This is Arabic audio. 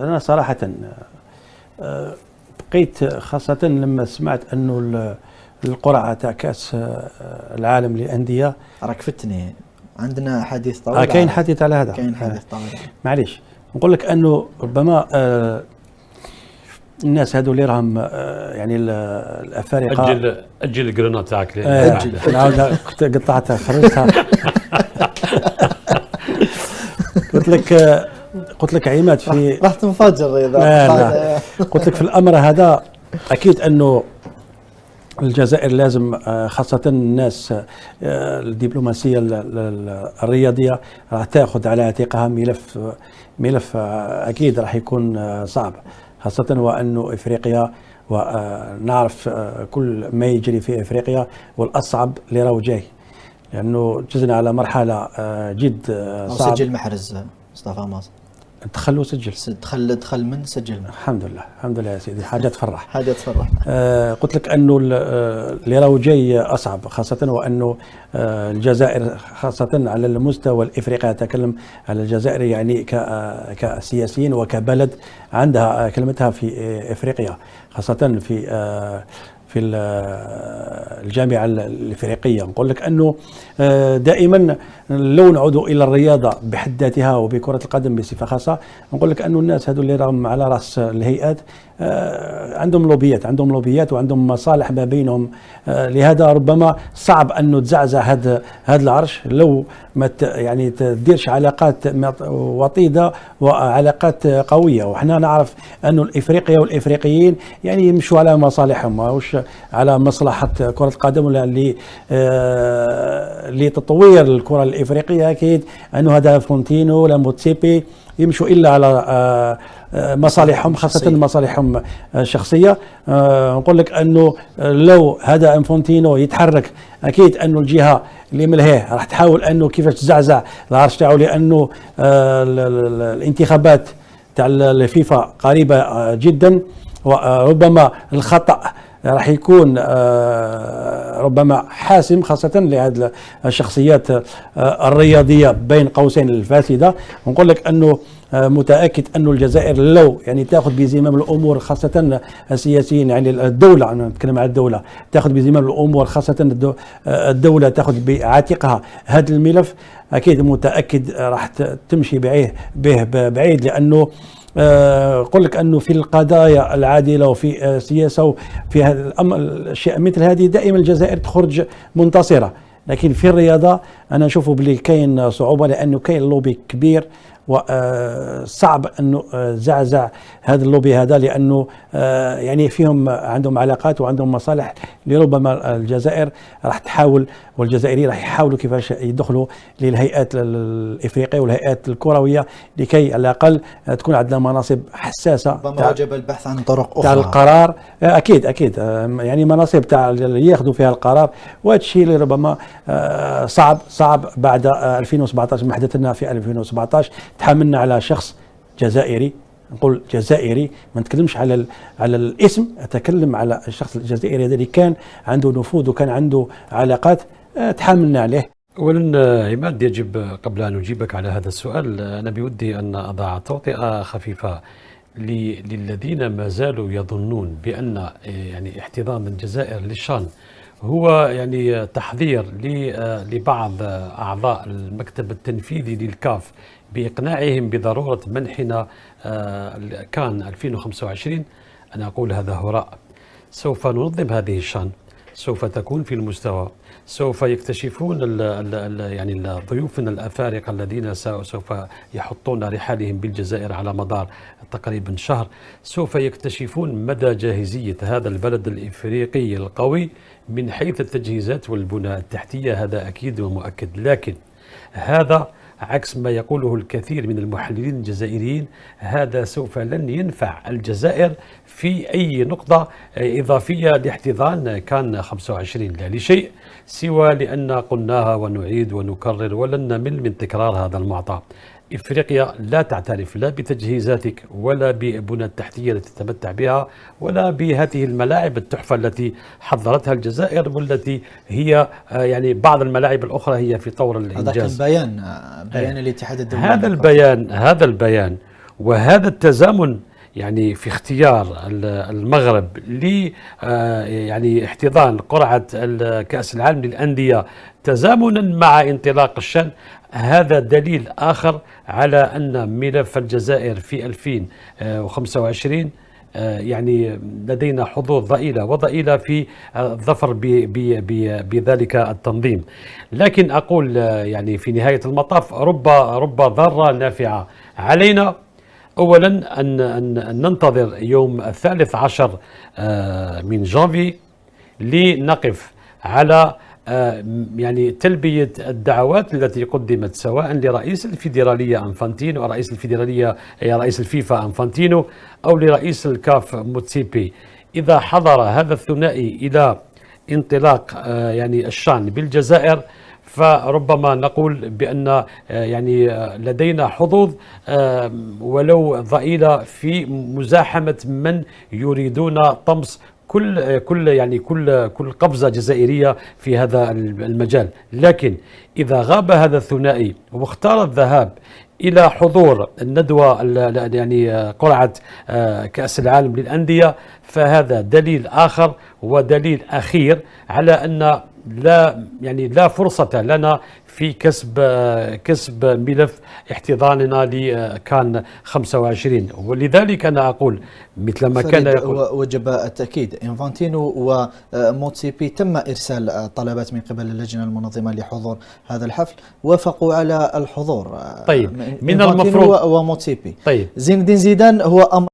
أنا صراحة بقيت خاصة لما سمعت أنه القرعة تاع كأس العالم للأندية راك فتني، عندنا حديث طويل. كاين حديث على هذا، كاين حديث طويل. معليش نقول لك أنه ربما الناس هذو اللي راهم يعني الأفارقة. أجل القرنة تاعك. أجل قطعتها خرجتها. قلت لك عماد في راح تنفجر إذا لا. قلت لك في الأمر هذا أكيد أنه الجزائر لازم خاصة الناس الدبلوماسية الرياضية راح تأخذ على عاتقها ملف أكيد راح يكون صعب، خاصة وأنه إفريقيا ونعرف كل ما يجري في إفريقيا، والأصعب اللي راهو جاي لأنه جزنا على مرحلة جد صعب. سجل محرز مصطفى ماصر، دخل وسجل، دخل من سجل. الحمد لله يا سيدي، حاجة تفرح. حاجة تفرح. قلت لك أنه اللي راهو جاي أصعب، خاصة وأنه الجزائر خاصة على المستوى الإفريقي، أتكلم على الجزائر يعني كسياسيين وكبلد عندها كلمتها في إفريقيا، خاصة في الجامعة الإفريقية. نقول لك أنه دائما لو نعود إلى الرياضة بحد ذاتها وبكرة القدم بصفة خاصة، نقول لك أنه الناس هذو اللي راهم على رأس الهيئات عندهم لوبيات وعندهم مصالح ما بينهم، لهذا ربما صعب أنه تزعزع هذا العرش لو ما يعني تديرش علاقات وطيدة وعلاقات قوية. وحنا نعرف أنه الإفريقيا والإفريقيين يعني يمشوا على مصالحهم، ماهوش على مصلحة كرة القدم ولا لتطوير الكرة الإفريقية. أكيد أنه هذا فونتينو ولا موتسيبي يمشوا إلا على مصالحهم، خاصة مصالحهم الشخصية. نقول لك أنه لو هذا انفونتينو يتحرك أكيد أنه الجهة اللي ملهيه راح تحاول أنه كيفاش تزعزع العرش تاعو، لأنه الانتخابات تاع الفيفا قريبة جدا، وربما الخطأ راح يكون ربما حاسم، خاصة لهذه الشخصيات الرياضية بين قوسين الفاسدة. ونقول لك أنه متأكد أنه الجزائر لو يعني تأخذ بزمام الأمور، خاصة السياسيين يعني الدولة، أنا نتكلم عن الدولة، تأخذ بزمام الأمور، خاصة الدولة تأخذ بعاتقها هذا الملف، أكيد متأكد راح تمشي به بعيد. لأنه قل لك أنه في القضايا العادلة وفي السياسة وفي الأشياء مثل هذه دائما الجزائر تخرج منتصرة، لكن في الرياضة أنا أشوفه بلي كاين صعوبة، لأنه كاين لوبي كبير وصعب أنه زعزع هذا اللوبي هذا، لأنه يعني فيهم عندهم علاقات وعندهم مصالح اللي ربما الجزائر راح تحاول والجزائريين راح يحاولوا كيفاش يدخلوا للهيئات الإفريقية والهيئات الكروية لكي على الأقل تكون عندنا مناصب حساسة. ربما وجب البحث عن طرق أخرى تاع القرار، أكيد يعني مناصب تاع اللي ياخذوا فيها القرار، وهذا الشيء اللي ربما صعب بعد 2017 ما حدث لنا في 2017. تحملنا على شخص جزائري، نقول جزائري، ما نتكلمش على الاسم، اتكلم على الشخص الجزائري الذي كان عنده نفوذ وكان عنده علاقات، تحملنا عليه. اولا عماد، يجب قبل ان اجيبك على هذا السؤال انا بودي ان اضع توطئه خفيفه للذين ما زالوا يظنون بان يعني احتضان الجزائر للشان هو يعني تحذير لبعض اعضاء المكتب التنفيذي للكاف بإقناعهم بضرورة منحنا كان 2025. أنا أقول هذا هراء. سوف ننظم هذه الشان، سوف تكون في المستوى، سوف يكتشفون يعني ضيوفنا الأفارقة الذين سوف يحطون رحالهم بالجزائر على مدار تقريبا شهر، سوف يكتشفون مدى جاهزية هذا البلد الإفريقي القوي من حيث التجهيزات والبنى التحتية، هذا أكيد ومؤكد. لكن هذا عكس ما يقوله الكثير من المحللين الجزائريين، هذا سوف لن ينفع الجزائر في أي نقطة إضافية لاحتضان كان 25، لا لشيء سوى لأن قلناها ونعيد ونكرر ولن نمل من تكرار هذا المعطى. إفريقيا لا تعترف لا بتجهيزاتك ولا ببنى التحتية التي تتمتع بها ولا بهذه الملاعب التحفة التي حضرتها الجزائر، والتي هي يعني بعض الملاعب الأخرى هي في طور الإنجاز. هذا كان بيان الاتحاد الدولي. هذا البيان وهذا التزامن يعني في اختيار المغرب ل يعني احتضان قرعة كأس العالم للأندية تزامنا مع انطلاق الشأن، هذا دليل آخر على أن ملف الجزائر في 2025 يعني لدينا حظوظ ضئيلة في الظفر بذلك التنظيم. لكن أقول يعني في نهاية المطاف رب ضارة نافعة علينا. أولا أن ننتظر يوم 13 من جانفي لنقف على يعني تلبية الدعوات التي قدمت سواء لرئيس الفيدرالية أنفانتينو، رئيس الفيفا أنفانتينو، أو لرئيس الكاف موتسيبي. إذا حضر هذا الثنائي إلى انطلاق يعني الشأن بالجزائر، فربما نقول بأن يعني لدينا حظوظ ولو ضئيلة في مزاحمة من يريدون طمس كل قفزة جزائرية في هذا المجال. لكن إذا غاب هذا الثنائي واختار الذهاب إلى حضور الندوة يعني قرعة كأس العالم للأندية، فهذا دليل آخر ودليل أخير على أن لا فرصة لنا في كسب ملف احتضاننا لكان 25. ولذلك أنا أقول مثل ما كان يقول وجب التأكيد انفانتينو وموتسيبي تم إرسال طلبات من قبل اللجنة المنظمة لحضور هذا الحفل، وافقوا على الحضور. طيب، من المفروض وموتسيبي. طيب، زين الدين زيدان هو